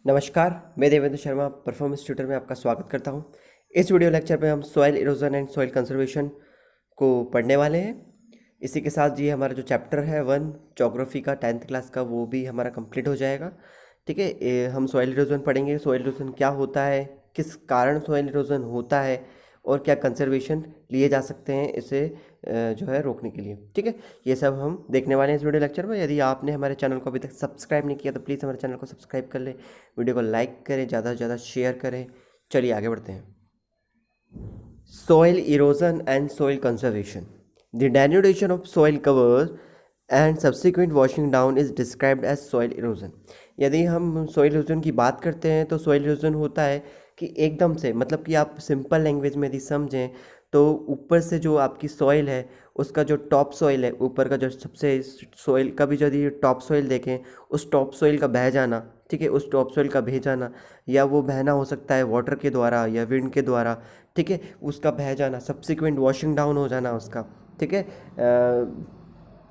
नमस्कार, मैं Devendra Sharma performance tutor में आपका स्वागत करता हूं। इस वीडियो लेक्चर में हम soil erosion and soil conservation को पढ़ने वाले हैं। इसी के साथ ये हमारा जो चैप्टर है 1 ज्योग्राफी का 10th क्लास का वो भी हमारा कंप्लीट हो जाएगा। ठीक है, हम सॉइल इरोजन पढ़ेंगे। सॉइल इरोजन क्या होता है, किस कारण सॉइल इरोजन होता है और क्या कंजर्वेशन लिए जा सकते हैं इसे जो है रोकने के लिए। ठीक है, ये सब हम देखने वाले हैं इस वीडियो लेक्चर में। यदि आपने हमारे चैनल को अभी तक सब्सक्राइब नहीं किया तो प्लीज़ हमारे चैनल को सब्सक्राइब कर लें, वीडियो को लाइक करें, ज़्यादा से ज़्यादा शेयर करें। चलिए आगे बढ़ते हैं। Soil erosion and soil conservation. The denudation of soil cover and subsequent washing down is described as soil erosion. यदि हम सॉइल इरोजन की बात करते हैं तो सॉइल इरोजन होता है कि एकदम से, मतलब कि आप सिंपल लैंग्वेज में यदि समझें तो ऊपर से जो आपकी सॉइल है उसका जो टॉप सॉइल है, ऊपर का जो सबसे सॉइल का भी यदि टॉप सॉइल देखें, उस टॉप सॉइल का बह जाना। ठीक है, उस टॉप सॉइल का बह जाना, या वो बहना हो सकता है वाटर के द्वारा या विंड के द्वारा। ठीक है, उसका बह जाना, सब्सिक्वेंट वॉशिंग डाउन हो जाना उसका। ठीक है,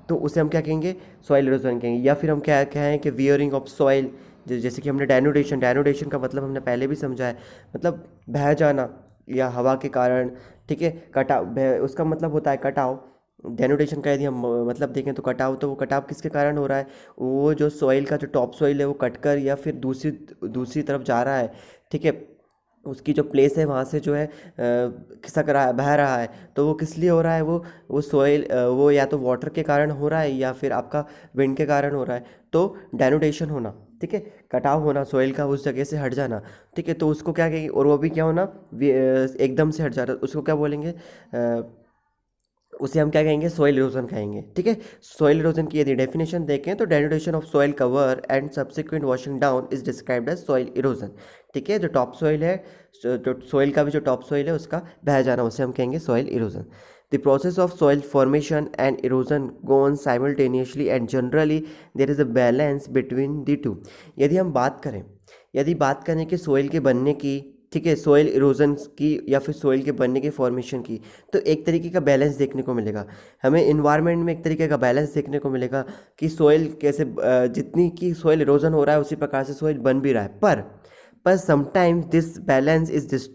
तो उसे हम क्या कहेंगे, सॉइल इरोजन कहेंगे। या फिर हम क्या कहें कि वियरिंग ऑफ सॉइल, जैसे कि हमने डेनुडेशन का मतलब हमने पहले भी समझा है, मतलब बह जाना या हवा के कारण। ठीक है, कटाव, उसका मतलब होता है कटाव। डेनुडेशन का यदि हम मतलब देखें तो कटाव, तो वो कटाव किसके कारण हो रहा है, वो जो सॉइल का जो टॉप सॉइल है वो कटकर या फिर दूसरी तरफ जा रहा है। ठीक है, उसकी जो प्लेस है वहाँ से जो है खिसक रहा है, बह रहा है। तो वो किस लिए हो रहा है, वो सॉइल, वो या तो वाटर के कारण हो रहा है या फिर आपका विंड के कारण हो रहा है। तो डेनुडेशन होना, ठीक है, कटाव होना, सॉइल का उस जगह से हट जाना। ठीक है, तो उसको क्या कहेंगे, और वो भी क्या होना, एकदम से हट जाना, उसको क्या बोलेंगे, उसे हम क्या कहेंगे, सॉइल इरोजन कहेंगे। ठीक है, सॉइल इरोजन की यदि डेफिनेशन देखें तो denudation of soil cover and subsequent washing down is described as soil erosion. ठीक है, जो टॉप सॉइल है, जो सॉइल का भी जो टॉप सॉइल है उसका बह जाना, उसे हम कहेंगे soil erosion. The process of soil formation and erosion go on simultaneously and generally there is a balance between the two. यदि बात करें कि सॉइल के बनने की, ठीक है, सॉइल इरोजन की या फिर सॉइल के बनने के फॉर्मेशन की, तो एक तरीके का बैलेंस देखने को मिलेगा हमें। इन्वायरमेंट में एक तरीके का बैलेंस देखने को मिलेगा कि सॉइल कैसे, जितनी की सॉइल इरोजन हो रहा है उसी प्रकार से सॉइल बन भी रहा है। पर sometimes this balance is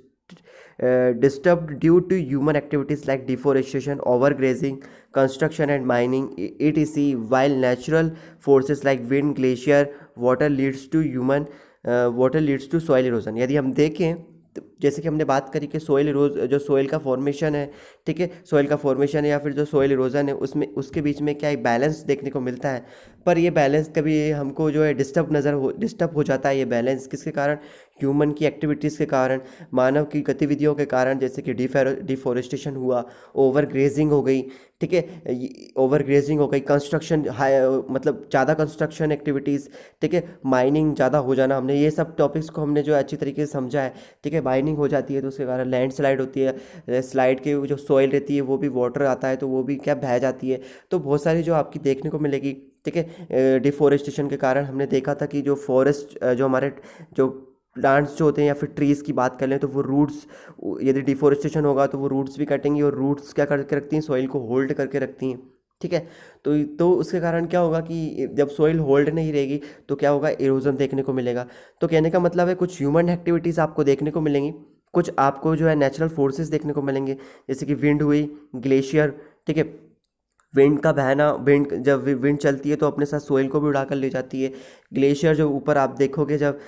disturbed due to human activities like deforestation, overgrazing, construction and mining, etc., while natural forces like wind, glacier, water leads to soil erosion। यदि हम देखें तो जैसे कि हमने बात करी कि जो सॉइल का फॉर्मेशन है, ठीक है, सॉइल का फॉर्मेशन है या फिर जो सॉइल इरोजन है, उसमें उसके बीच में क्या एक बैलेंस देखने को मिलता है। पर ये बैलेंस कभी हमको जो है डिस्टर्ब हो जाता है। ये बैलेंस किसके कारण, ह्यूमन की एक्टिविटीज़ के कारण, मानव की गतिविधियों के कारण, जैसे कि डिफॉरेस्टेशन हुआ, ओवर ग्रेजिंग हो गई। ठीक है, ओवर ग्रेजिंग हो गई, कंस्ट्रक्शन मतलब ज़्यादा कंस्ट्रक्शन एक्टिविटीज़, ठीक है, माइनिंग ज़्यादा हो जाना। हमने ये सब टॉपिक्स को हमने जो अच्छी तरीके से समझा है। ठीक है, माइनिंग हो जाती है तो उसके कारण लैंड स्लाइड होती है, स्लाइड की जो सॉइल रहती है वो भी वाटर आता है तो वो भी क्या बह जाती है। तो बहुत सारी जो आपकी देखने को मिलेगी। ठीक है, डिफॉरेस्टेशन के कारण हमने देखा था कि जो फॉरेस्ट, जो हमारे जो प्लांट्स जो होते हैं या फिर ट्रीज़ की बात कर लें तो वो रूट्स, यदि डिफॉरेस्टेशन होगा तो वो रूट्स भी कटेंगी, और रूट्स क्या करके रखती हैं, सॉइल को होल्ड करके रखती हैं। ठीक है, तो उसके कारण क्या होगा कि जब सॉइल होल्ड नहीं रहेगी तो क्या होगा, इरोजन देखने को मिलेगा। तो कहने का मतलब है कुछ ह्यूमन एक्टिविटीज़ आपको देखने को मिलेंगी, कुछ आपको जो है नेचुरल फोर्सेस देखने को मिलेंगे, जैसे कि विंड हुई, ग्लेशियर। ठीक है, विंड का बहना, जब विंड चलती है तो अपने साथ सोइल को भी उड़ा कर ले जाती है। ग्लेशियर जो ऊपर आप देखोगे, जब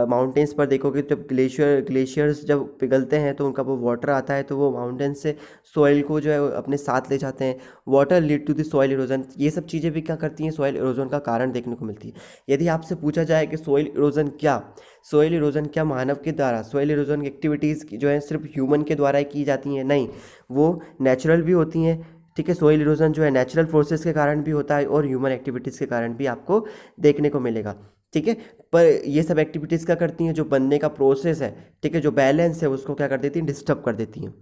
माउंटेन्स पर देखोगे, जब ग्लेशियर्स जब पिघलते हैं तो उनका वो वाटर आता है तो वो माउंटेन से सोइल को जो है अपने साथ ले जाते हैं। Water lead to the soil erosion. ये सब चीज़ें भी क्या करती हैं, सॉइल इरोजन का कारण देखने को मिलती है। यदि आपसे पूछा जाए कि सॉइल इरोजन क्या मानव के द्वारा, सॉइल इरोजन एक्टिविटीज़ जो है सिर्फ ह्यूमन के द्वारा ही की जाती हैं, नहीं, वो नेचुरल भी होती हैं। ठीक है, सॉइल इरोजन जो है नेचुरल फोर्सेस के कारण भी होता है और ह्यूमन एक्टिविटीज़ के कारण भी आपको देखने को मिलेगा। ठीक है, पर ये सब एक्टिविटीज़ क्या करती हैं, जो बनने का प्रोसेस है, ठीक है, जो बैलेंस है उसको क्या कर देती हैं, डिस्टर्ब कर देती हैं।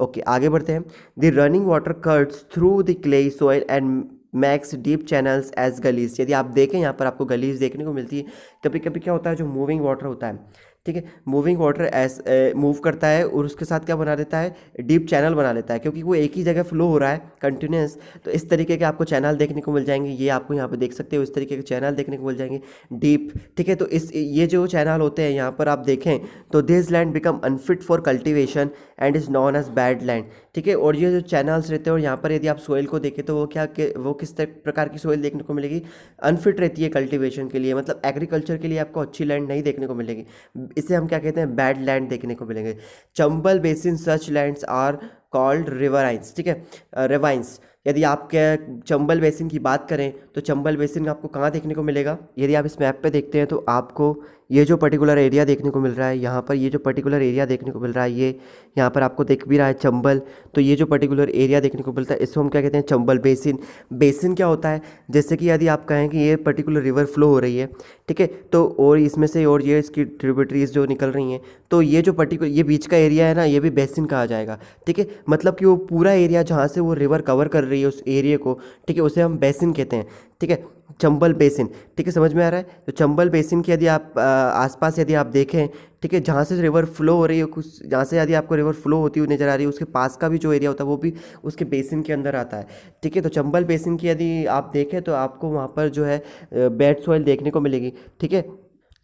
ओके, आगे बढ़ते हैं। The running water cuts through the clay soil and makes deep channels as gullies. यदि आप देखें यहाँ पर आपको गलीज देखने को मिलती है। कभी कभी क्या होता है, जो मूविंग वाटर होता है, ठीक है। मूविंग वाटर ऐस मूव करता है और उसके साथ क्या बना देता है, डीप चैनल बना लेता है, क्योंकि वो एक ही जगह फ्लो हो रहा है कंटिन्यूस। तो इस तरीके के आपको चैनल देखने को मिल जाएंगे, ये आपको यहाँ पे देख सकते हो, इस तरीके के चैनल देखने को मिल जाएंगे डीप। ठीक है, तो इस ये जो चैनल होते हैं यहाँ पर आप देखें तो this land become unfit for cultivation and is known as bad land. ठीक है, और ये जो चैनल्स रहते हैं, और यहाँ पर यदि आप सोइल को देखें तो वो किस प्रकार की सोइल देखने को मिलेगी, अनफिट रहती है कल्टीवेशन के लिए, मतलब एग्रीकल्चर के लिए आपको अच्छी लैंड नहीं देखने को मिलेगी। इसे हम क्या कहते हैं, बैड लैंड देखने को मिलेंगे। Chambal basin such lands are called ravines. ठीक है, रिवाइंस। यदि आप क्या चंबल बेसिन की बात करें तो चंबल बेसिन आपको कहाँ देखने को मिलेगा, यदि आप इस मैप पे देखते हैं तो आपको ये जो पर्टिकुलर एरिया देखने को मिल रहा है, यहाँ पर ये जो पर्टिकुलर एरिया देखने को मिल रहा है, ये यहाँ पर आपको दिख भी रहा है चंबल। तो ये जो पर्टिकुलर एरिया देखने को मिलता है इसको हम क्या कहते हैं, चंबल बेसिन। बेसिन क्या होता है, जैसे कि यदि आप कहें कि ये पर्टिकुलर रिवर फ्लो हो रही है, ठीक है, तो और इसमें से और ये इसकी ट्रिब्यूटरीज जो निकल रही हैं, तो ये जो पर्टिकुलर ये बीच का एरिया है ना, ये भी बेसिन कहा जाएगा। ठीक है, मतलब कि वो पूरा एरिया जहाँ से वो रिवर कवर कर रही है उस एरिया को, ठीक है, उसे हम बेसिन कहते हैं। ठीक है, चंबल बेसिन। ठीक है, समझ में आ रहा है। तो चंबल बेसिन की यदि आप आसपास यदि आप देखें, ठीक है, जहाँ से रिवर फ्लो हो रही है, कुछ जहाँ से यदि आपको रिवर फ्लो होती हुई नजर आ रही है, उसके पास का भी जो एरिया होता है वो भी उसके बेसिन के अंदर आता है। ठीक है, तो चंबल बेसिन की यदि आप देखें तो आपको वहाँ पर जो है बेड सॉइल देखने को मिलेगी। ठीक है,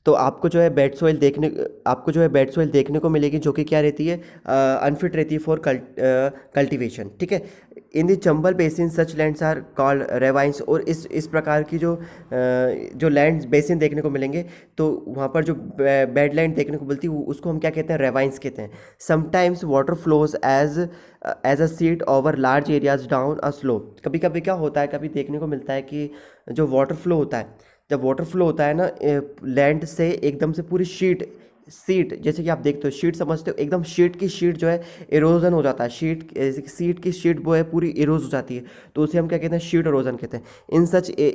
तो आपको जो है बेड सॉइल देखने को मिलेगी, जो कि क्या रहती है, अनफिट रहती है फॉर कल्टीवेशन। ठीक है, in the Chambal basin such lands are called ravines. और इस प्रकार की जो लैंड बेसिन देखने को मिलेंगे, तो वहाँ पर जो बेड लैंड देखने को मिलती है उसको हम क्या कहते हैं, रेवाइंस कहते हैं। Sometimes water flows as a sheet over large areas down a slope. कभी कभी क्या होता है, कभी देखने को मिलता है कि जो वाटर फ्लो होता है, जब वाटर फ्लो होता है ना लैंड से एकदम से पूरी सीट जैसे कि आप देखते हो, शीट समझते हो, एकदम शीट की शीट जो है इरोजन हो जाता है, सीट की शीट वो है पूरी इरोज हो जाती है, तो उसे हम क्या कहते हैं, शीट इरोजन कहते हैं।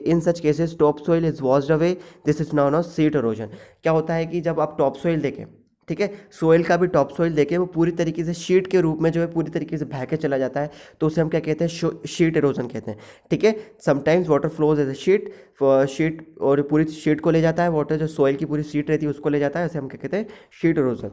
In such cases top soil is washed away, this is known as sheet erosion. क्या होता है कि जब आप टॉप सोइल देखें, ठीक है, सोइल का भी टॉप सोइल देखें, वो पूरी तरीके से शीट के रूप में जो है पूरी तरीके से बह के चला जाता है, तो उसे हम क्या कहते हैं, शीट इरोजन कहते हैं। ठीक है, sometimes water flows as a sheet और पूरी शीट को ले जाता है, वाटर जो सोइल की पूरी शीट रहती है उसको ले जाता है, उसे हम क्या कहते हैं, sheet erosion.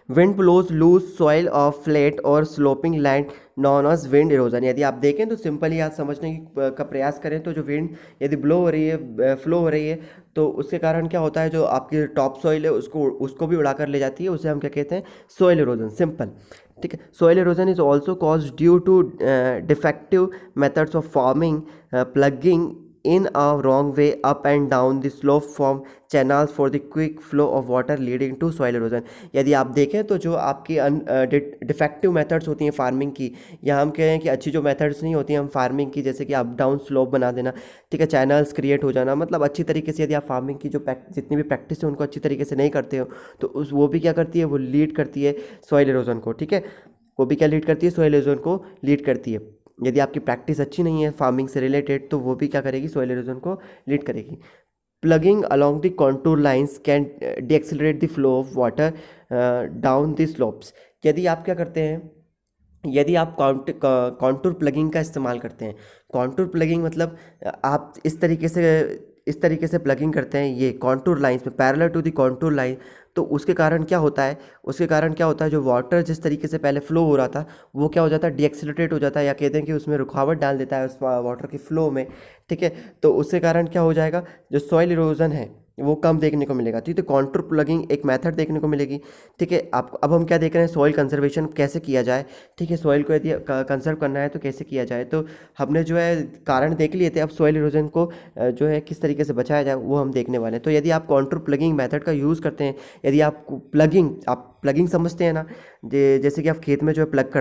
Wind blows loose soil off flat और sloping land known as wind erosion. यदि आप देखें तो सिंपली आज समझने का प्रयास करें तो जो विंड यदि ब्लो हो रही है, फ्लो हो रही है, तो उसके कारण क्या होता है, जो आपकी टॉप सॉइल है उसको भी उड़ाकर ले जाती है, उसे हम क्या कहते हैं, सॉइल इरोजन, सिंपल। ठीक है, soil erosion is also cause due to defective methods of farming, ploughing in a wrong way up and down the slope form channels for the quick flow of water leading to soil erosion। यदि आप देखें तो जो आपकी defective methods होती हैं farming की, या हम कहें कि अच्छी जो मेथड्स नहीं होती हैं हम फार्मिंग की, जैसे कि अप डाउन स्लोप बना देना, ठीक है, चैनल्स क्रिएट हो जाना, मतलब अच्छी तरीके से यदि आप फार्मिंग की जो जितनी भी प्रैक्टिस है उनको अच्छी तरीके से नहीं करते हो, तो वो भी क्या करती है, वो लीड करती है सॉइल इरोजन को। ठीक है, वो भी क्या लीड करती है, सॉइल इरोजन को लीड करती है। यदि आपकी प्रैक्टिस अच्छी नहीं है फार्मिंग से रिलेटेड, तो वो भी क्या करेगी, सॉइल इरोजन को लीड करेगी। Ploughing along the contour lines can decelerate the flow of water down the slopes. यदि आप क्या करते हैं, यदि आप कॉन्टूर प्लगिंग का इस्तेमाल करते हैं, कॉन्टूर प्लगिंग मतलब आप इस तरीके से प्लगिंग करते हैं ये कॉन्टूर लाइंस में, parallel to the contour line, तो उसके कारण क्या होता है, जो वाटर जिस तरीके से पहले फ्लो हो रहा था वो क्या हो जाता है, डीएक्सेलरेट हो जाता है, या कहते हैं कि उसमें रुकावट डाल देता है उस वाटर के फ्लो में। ठीक है, तो उसके कारण क्या हो जाएगा, जो सॉइल इरोजन है वो कम देखने को मिलेगा। ठीक है, तो कॉन्टूर प्लगिंग एक मेथड देखने को मिलेगी। ठीक है, आपको अब हम क्या देख रहे हैं, सॉइल कंजर्वेशन कैसे किया जाए। ठीक है, सॉइल को यदि कंजर्व करना है तो कैसे किया जाए, तो हमने जो है कारण देख लिए थे, अब सॉइल इरोजन को जो है किस तरीके से बचाया जाए वो हम देखने वाले हैं। तो यदि आप कॉन्टूर प्लगिंग मेथड का यूज़ करते हैं, यदि आप प्लगिंग समझते हैं ना, जैसे कि आप खेत में जो है प्लग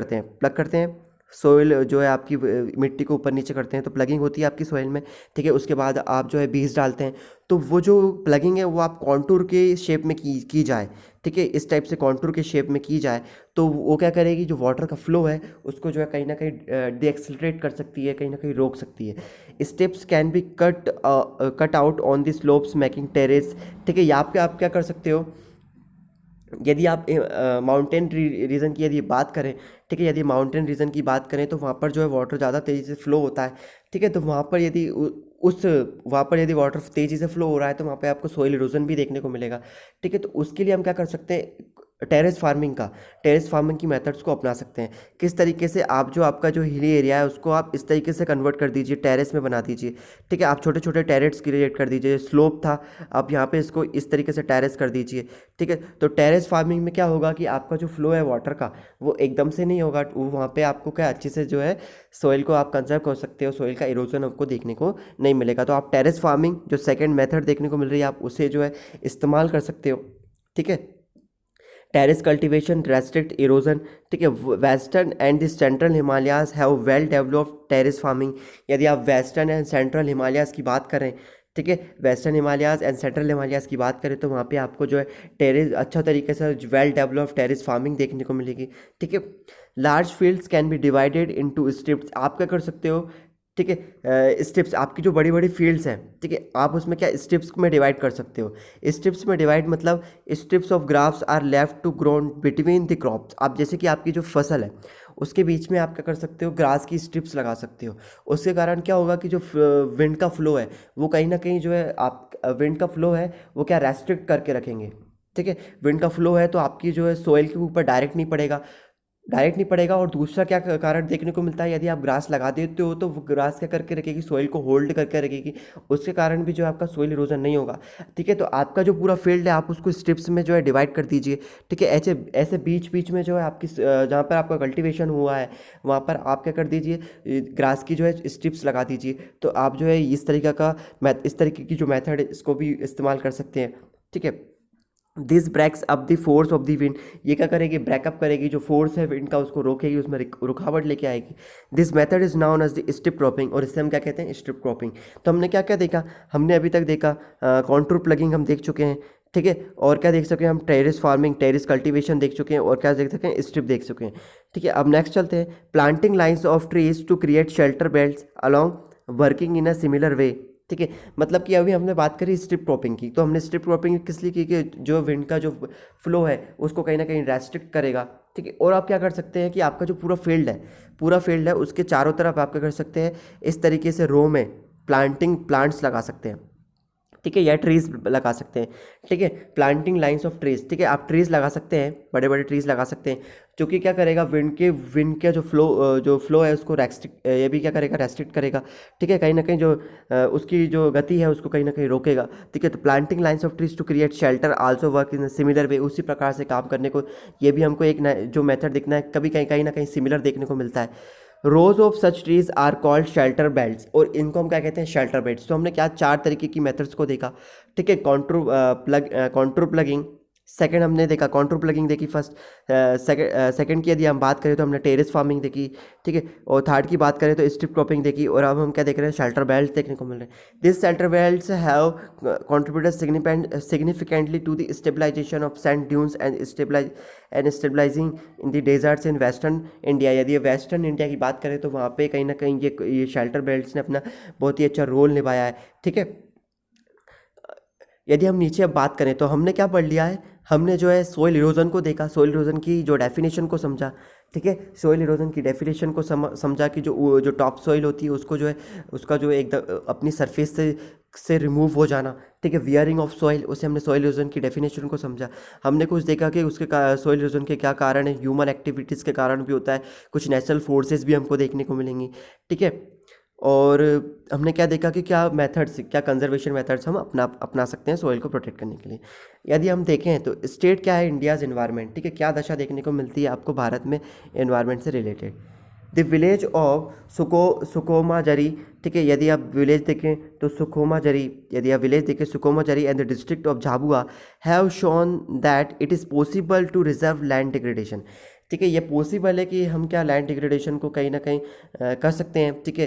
करते हैं सोइल जो है आपकी मिट्टी को ऊपर नीचे करते हैं, तो प्लगिंग होती है आपकी सोइल में। ठीक है, उसके बाद आप जो है बीज डालते हैं, तो वो जो प्लगिंग है वो आप कॉन्टूर के शेप में की जाए। ठीक है, इस टाइप से कॉन्टूर के शेप में की जाए, तो वो क्या करेगी, जो वाटर का फ्लो है उसको जो है कहीं ना कहीं डीएक्सेलरेट कर सकती है, कहीं ना कहीं रोक सकती है। Steps can be cut out on the slopes making terrace. ठीक है, यहाँ पे आप क्या कर सकते हो, यदि आप माउंटेन रीजन की यदि बात करें, ठीक है, यदि माउंटेन रीजन की बात करें तो वहाँ पर जो है वाटर ज़्यादा तेज़ी से फ्लो होता है। ठीक है, तो वहाँ पर यदि उस वहाँ पर यदि वाटर तेज़ी से फ्लो हो रहा है तो वहाँ पे आपको सोइल इरोजन भी देखने को मिलेगा। ठीक है, तो उसके लिए हम क्या कर सकते हैं, टेरेस फार्मिंग की मेथड्स को अपना सकते हैं। किस तरीके से आप जो आपका जो हिली एरिया है उसको आप इस तरीके से कन्वर्ट कर दीजिए, टेरेस में बना दीजिए। ठीक है, आप छोटे छोटे टेरेस क्रिएट कर दीजिए, स्लोप था आप यहाँ पे इसको इस तरीके से टेरेस कर दीजिए। ठीक है, तो टेरेस फार्मिंग में क्या होगा कि आपका जो फ्लो है वाटर का वो एकदम से नहीं होगा, वहाँ पे आपको क्या अच्छे से जो है सोइल को आप कंजर्व कर सकते हो, सोइल का इरोजन आपको देखने को नहीं मिलेगा। तो आप टेरेस फार्मिंग जो सेकेंड मेथड देखने को मिल रही है आप उसे जो है इस्तेमाल कर सकते हो। ठीक है, टेरेस कल्टीवेशन रेस्ट्रिक्ट इरोजन। ठीक है, western and the central Himalayas have well developed terrace farming. यदि आप वेस्टर्न एंड सेंट्रल हिमालयाज की बात करें, ठीक है, western Himalayas and central Himalayas की बात करें तो वहाँ पे आपको जो है टेरेस अच्छा तरीके से वेल डेवलप्ड टेरेस फार्मिंग देखने को मिलेगी। ठीक है, large fields can be divided into strips. आप क्या कर सकते हो, ठीक है, स्ट्रिप्स आपकी जो बड़ी बड़ी फील्ड्स हैं, ठीक है, आप उसमें क्या स्ट्रिप्स में डिवाइड कर सकते हो। स्ट्रिप्स में डिवाइड मतलब strips of grass are left to grown between the crops. आप जैसे कि आपकी जो फसल है उसके बीच में आप क्या कर सकते हो, ग्रास की स्ट्रिप्स लगा सकते हो। उसके कारण क्या होगा कि जो विंड का फ्लो है वो कहीं ना कहीं जो है आप विंड का फ्लो है वो क्या रेस्ट्रिक्ट करके रखेंगे। ठीक है, विंड का फ्लो है तो आपकी जो है सोइल के ऊपर डायरेक्ट नहीं पड़ेगा। और दूसरा क्या कारण देखने को मिलता है, यदि आप ग्रास लगा देते हो तो वो ग्रास क्या करके रखेगी, सोइल को होल्ड करके रखेगी, उसके कारण भी जो है आपका सोइल इरोजन नहीं होगा। ठीक है, तो आपका जो पूरा फील्ड है आप उसको स्ट्रिप्स में जो है डिवाइड कर दीजिए। ठीक है, ऐसे ऐसे बीच बीच में जो है आपकी जहाँ पर आपका कल्टीवेशन हुआ है वहाँ पर आप क्या कर दीजिए, ग्रास की जो है स्ट्रिप्स लगा दीजिए। तो आप जो है इस तरीके की जो मैथड है इसको भी इस्तेमाल कर सकते हैं। ठीक है, this breaks up the force of the wind. ये क्या करेगी, ब्रेकअप करेगी, जो फोर्स है विंड का उसको रोकेगी, उसमें रुकावट लेके आएगी। This method is known as the strip cropping, और इससे हम क्या कहते हैं, स्ट्रिप क्रॉपिंग। तो हमने क्या क्या देखा, हमने अभी तक देखा कॉन्टूर प्लगिंग हम देख चुके हैं। ठीक है, और क्या देख सके हम, टेरेस फार्मिंग, टेरेस कल्टीवेशन देख चुके हैं, और क्या देख सके हैं, स्ट्रिप देख चुके हैं। ठीक है, अब नेक्स्ट चलते हैं, planting lines of trees to create shelter belts along working in a similar way. ठीक है, मतलब कि अभी हमने बात करी स्ट्रिप क्रॉपिंग की, तो हमने स्ट्रिप क्रॉपिंग किस लिए की कि जो विंड का जो फ्लो है उसको कहीं ना कहीं रेस्ट्रिक्ट करेगा। ठीक है, और आप क्या कर सकते हैं कि आपका जो पूरा फील्ड है उसके चारों तरफ आप क्या कर सकते हैं, इस तरीके से रो में प्लांट्स लगा सकते हैं। ठीक है, या ट्रीज लगा सकते हैं। ठीक है, प्लांटिंग लाइंस ऑफ ट्रीज। ठीक है, आप ट्रीज लगा सकते हैं, बड़े बड़े ट्रीज लगा सकते हैं, जो कि क्या करेगा, विंड के जो फ्लो है उसको ये भी क्या करेगा, रेस्ट्रिक्ट करेगा। ठीक है, कहीं ना कहीं जो उसकी जो गति है उसको कहीं ना कहीं रोकेगा। ठीक है, तो planting lines of trees to create shelter also work in similar way. उसी प्रकार से काम करने को ये भी हमको एक जो मेथड दिखना है, कभी कहीं ना कहीं सिमिलर देखने को मिलता है। Rows of such trees are called shelter belts, और इनको हम क्या कहते हैं, शेल्टर बेल्ट्स। तो हमने क्या चार तरीके की मेथड्स को देखा। ठीक है, कॉन्ट्रो प्लगिंग, सेकंड हमने देखा कॉन्ट्रो प्लगिंग देखी फर्स्ट। सेकंड की यदि हम बात करें तो हमने टेरेस फार्मिंग देखी। ठीक है, और थर्ड की बात करें तो स्ट्रिप क्रॉपिंग देखी, और अब हम क्या देख रहे हैं, शेल्टर बेल्ट्स देखने को मिल रहे हैं। This shelter belts have contributed significantly to the stabilization of sand dunes and stabilizing in the deserts in western India। यदि वेस्टर्न इंडिया की बात करें तो वहाँ पे कहीं ना कहीं ये शेल्टर बेल्ट्स ने अपना बहुत ही अच्छा रोल निभाया है। ठीक है, यदि हम नीचे अब बात करें तो हमने क्या पढ़ लिया है, हमने जो है सोइल इरोजन को देखा, सोइल इरोजन की जो डेफिनेशन को समझा। ठीक है, सोइल इरोजन की डेफिनेशन को समझा कि जो टॉप सोइल होती है उसको जो है उसका जो एकदम अपनी सरफेस से रिमूव हो जाना। ठीक है, वियरिंग ऑफ सॉइल, उसे हमने सॉइल इरोजन की डेफिनेशन को समझा। हमने कुछ देखा कि उसके सॉइल इरोजन के क्या कारण है, ह्यूमन एक्टिविटीज़ के कारण भी होता है, कुछ नेचुरल फोर्सेस भी हमको देखने को मिलेंगी। ठीक है, और हमने क्या देखा कि क्या मेथड्स, क्या कंजर्वेशन मेथड्स हम अपना सकते हैं सॉइल को प्रोटेक्ट करने के लिए। यदि हम देखें तो स्टेट क्या है इंडियाज़ एनवायरनमेंट। ठीक है, क्या दशा देखने को मिलती है आपको भारत में एनवायरनमेंट से related. The village of Sukhomajri. ठीक है, यदि आप विलेज देखें तो Sukhomajri and the district of Jhabua have shown that it is possible to reserve land degradation. ठीक है, ये पॉसिबल है कि हम क्या लैंड डिग्रेडेशन को कहीं ना कहीं कर सकते हैं। ठीक है,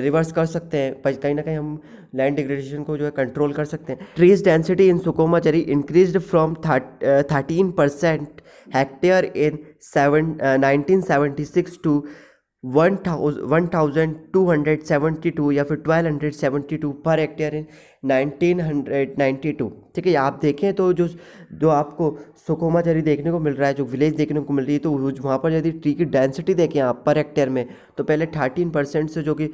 रिवर्स कर सकते हैं, पर कहीं ना कहीं हम लैंड डिग्रेडेशन को जो है कंट्रोल कर सकते हैं। Trees density in Sukhomajri increased from 13% hectare in 1976 to 1272 या फिर 1272 पर हेक्टेयर इन 1992। ठीक है, आप देखें तो जो आपको सुकोमा जरी देखने को मिल रहा है, जो विलेज देखने को मिल रही है, तो वहाँ पर यदि ट्री की डेंसिटी देखें आप पर हेक्टेयर में, तो पहले 13% से, जो कि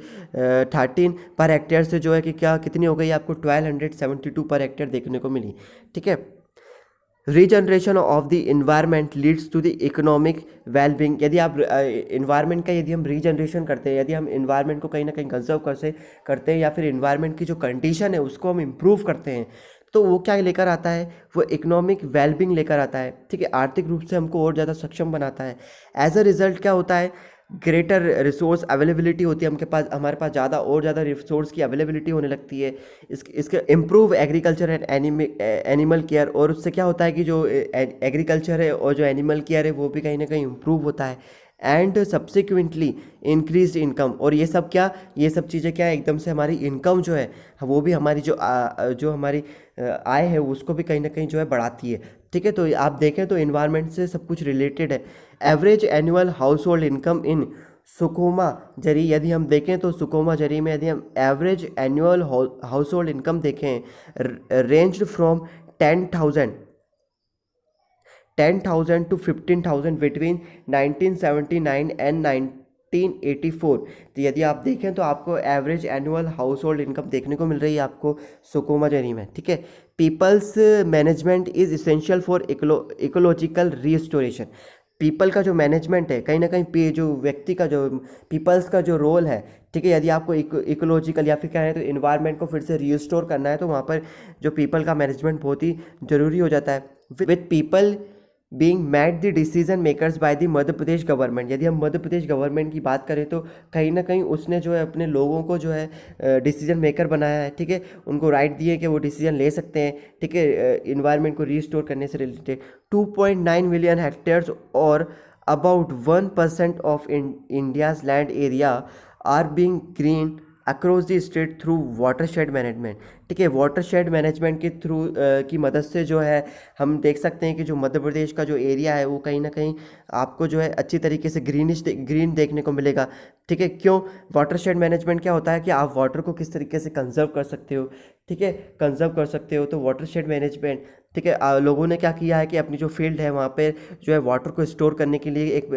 13 पर हेक्टेयर से जो है कि क्या कितनी हो गई आपको 1272 पर हेक्टेयर देखने को मिली। ठीक है, regeneration of the environment leads to the economic wellbeing. यदि आप इन्वायरमेंट का यदि हम रीजनरेशन करते हैं, यदि हम इन्वायरमेंट को कहीं ना कहीं कंजर्व करते हैं, या फिर इन्वायरमेंट की जो कंडीशन है उसको हम इम्प्रूव करते हैं, तो वो क्या लेकर आता है, वो इकोनॉमिक वेलबींग लेकर आता है। ठीक है, आर्थिक रूप से हमको और ज़्यादा सक्षम बनाता है। एज अ रिजल्ट क्या होता है, ग्रेटर रिसोर्स अवेलेबिलिटी होती है, हमारे पास ज़्यादा और ज़्यादा रिसोर्स की अवेलेबिलिटी होने लगती है। इसके improve agriculture and animal care, और उससे क्या होता है कि जो एग्रीकल्चर है और जो एनिमल केयर है वो भी कहीं ना कहीं इम्प्रूव होता है। एंड सब्सिक्वेंटली इंक्रीज इनकम, और ये सब चीज़ें क्या है, एकदम से हमारी इनकम जो है वो भी हमारी जो हमारी आय है उसको भी कहीं ना कहीं जो है बढ़ाती है। ठीक है, तो आप देखें तो इन्वायरमेंट से सब कुछ रिलेटेड है। Average annual household income in Sukhomajri, यदि हम देखें तो सुकोमा जरी में यदि हम average annual household income देखें, ranged from 10,000 to 15,000 between 1979 and 1984। तो यदि आप देखें तो आपको average annual household income देखने को मिल रही है आपको सुकोमा जरी में। ठीक है, peoples management is essential for ecological restoration. People का जो मैनेजमेंट है, कहीं ना कहीं जो व्यक्ति का, जो पीपल्स का जो रोल है, ठीक है, यदि आपको इकोलॉजिकल या फिर क्या है तो इन्वायरमेंट को फिर से रिस्टोर करना है, तो वहाँ पर जो पीपल का मैनेजमेंट बहुत ही ज़रूरी हो जाता है। With people being made the decision makers by the Madhya Pradesh government. यदि हम मध्य प्रदेश गवर्नमेंट की बात करें तो कहीं ना कहीं उसने जो है अपने लोगों को जो है डिसीजन मेकर बनाया है। ठीक है, उनको राइट दिए कि वो डिसीजन ले सकते हैं। ठीक है, इन्वायरमेंट को रीस्टोर करने से रिलेटेड 2.9 मिलियन हेक्टेयर्स और about 1% of India's land area are being green across the state through watershed management. ठीक है, वाटरशेड मैनेजमेंट के थ्रू की मदद से जो है हम देख सकते हैं कि जो मध्य प्रदेश का जो एरिया है वो कहीं ना कहीं आपको जो है अच्छी तरीके से ग्रीन देखने को मिलेगा। ठीक है, क्यों? वाटरशेड मैनेजमेंट क्या होता है कि आप वाटर को किस तरीके से कंजर्व कर सकते हो। ठीक है, कंजर्व कर सकते हो, तो वाटरशेड मैनेजमेंट, ठीक है, लोगों ने क्या किया है कि अपनी जो फील्ड है वहाँ पे जो है वाटर को स्टोर करने के लिए एक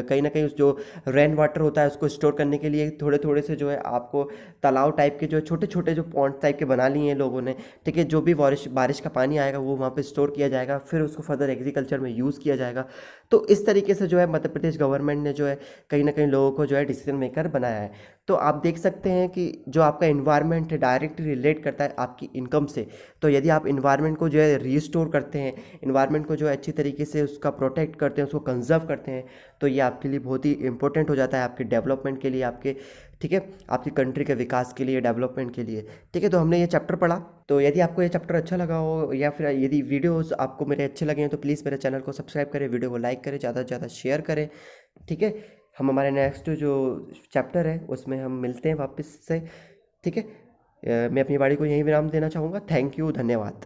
कहीं ना कहीं उस जो रेन वाटर होता है उसको स्टोर करने के लिए थोड़े थोड़े से जो है आपको तालाब टाइप के, जो छोटे छोटे जो पॉन्ड टाइप के बना लिए हैं लोगों ने। ठीक है, जो भी बारिश का पानी आएगा वो वहाँ पे स्टोर किया जाएगा, फिर उसको फर्दर एग्रीकल्चर में यूज़ किया जाएगा। तो इस तरीके से जो है मध्य प्रदेश गवर्नमेंट ने जो है कहीं ना कहीं लोगों को जो है डिसीजन मेकर बनाया है। तो आप देख सकते हैं कि जो आपका इन्वायरमेंट है डायरेक्टली रिलेट करता है आपकी इनकम से। तो यदि आप इन्वायरमेंट को जो है रीस्टोर करते हैं, इन्वायरमेंट को जो है अच्छी तरीके से उसका प्रोटेक्ट करते हैं, उसको कंजर्व करते हैं, तो ये आपके लिए बहुत ही इंपॉर्टेंट हो जाता है, आपके डेवलपमेंट के लिए, आपके, ठीक है, आपकी कंट्री के विकास के लिए, डेवलपमेंट के लिए। ठीक है, तो हमने ये चैप्टर पढ़ा। तो यदि आपको ये चैप्टर अच्छा लगा हो या फिर यदि वीडियोस आपको मेरे अच्छे लगे हैं तो प्लीज़ मेरे चैनल को सब्सक्राइब करें, वीडियो को लाइक करें, ज़्यादा से ज़्यादा शेयर करें। ठीक है, हम हमारे नेक्स्ट जो चैप्टर है उसमें हम मिलते हैं वापस से। ठीक है, मैं अपनी वाणी को यहीं विराम देना चाहूँगा। थैंक यू, धन्यवाद।